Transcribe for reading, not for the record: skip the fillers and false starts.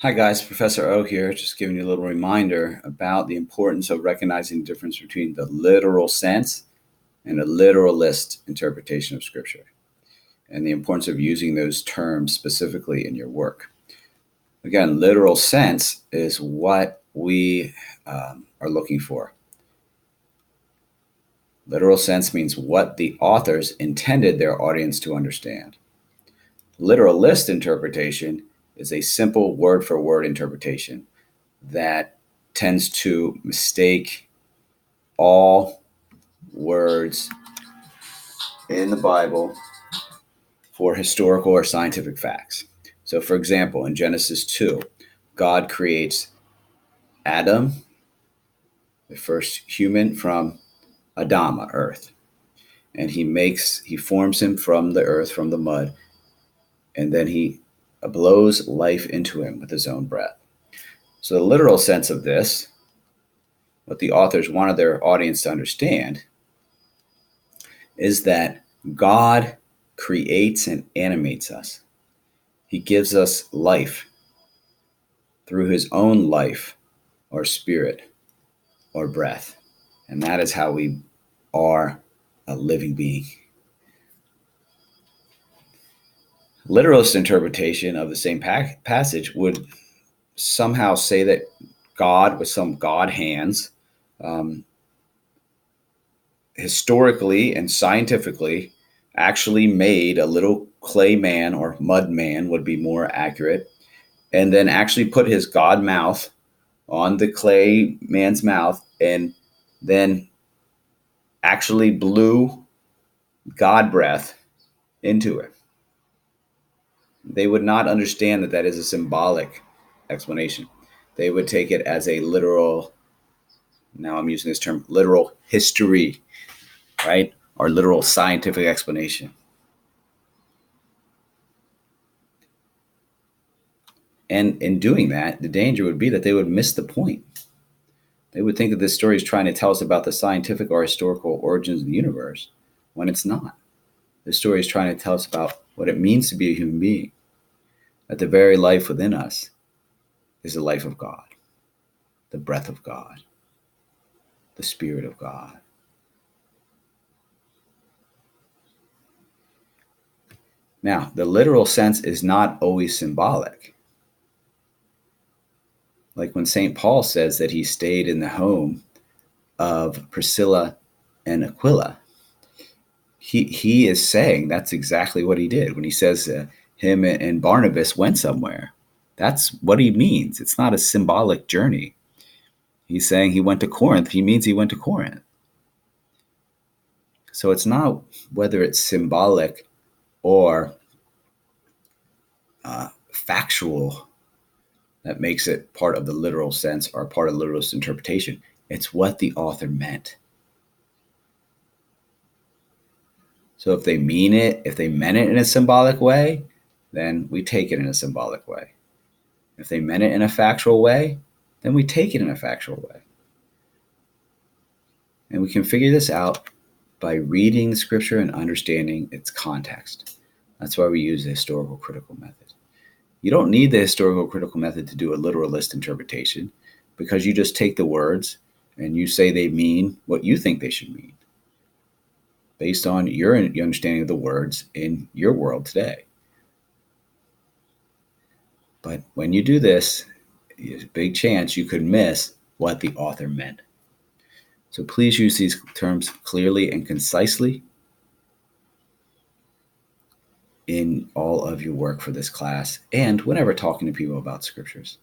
Hi guys, Professor O here, just giving you a little reminder about the importance of recognizing the difference between the literal sense and a literalist interpretation of Scripture, and the importance of using those terms specifically in your work. Again, literal sense is what we are looking for. Literal sense means what the authors intended their audience to understand. Literalist interpretation is a simple word for word interpretation that tends to mistake all words in the Bible for historical or scientific facts. So, for example, in Genesis 2, God creates Adam, the first human, from Adama, earth. And he forms him from the earth, from the mud, and then he blows life into him with his own breath. So, the literal sense of this, what the authors wanted their audience to understand, is that God creates and animates us. He gives us life through his own life or spirit or breath. And that is how we are a living being. Literalist interpretation of the same passage would somehow say that God, with some God hands, um, historically and scientifically, actually made a little clay man, or mud man would be more accurate, and then actually put his God mouth on the clay man's mouth and then actually blew God breath into it. They would not understand that that is a symbolic explanation. They would take it as a literal, now I'm using this term, literal history, right? Or literal scientific explanation. And in doing that, the danger would be that they would miss the point. They would think that this story is trying to tell us about the scientific or historical origins of the universe, when it's not. The story is trying to tell us about what it means to be a human being, that the very life within us is the life of God, the breath of God, the Spirit of God. Now, the literal sense is not always symbolic. Like when St. Paul says that he stayed in the home of Priscilla and Aquila, he is saying that's exactly what he did. When he says him and Barnabas went somewhere, that's what he means. It's not a symbolic journey. He's saying he went to Corinth. He means he went to Corinth. So it's not whether it's symbolic or factual that makes it part of the literal sense or part of the literalist interpretation. It's what the author meant. So if they meant it in a symbolic way, then we take it in a symbolic way. If they meant it in a factual way, then we take it in a factual way. And we can figure this out by reading the scripture and understanding its context. That's why we use the historical critical method. You don't need the historical critical method to do a literalist interpretation, because you just take the words and you say they mean what you think they should mean, based on your understanding of the words in your world today. But when you do this, there's a big chance you could miss what the author meant. So please use these terms clearly and concisely in all of your work for this class and whenever talking to people about scriptures.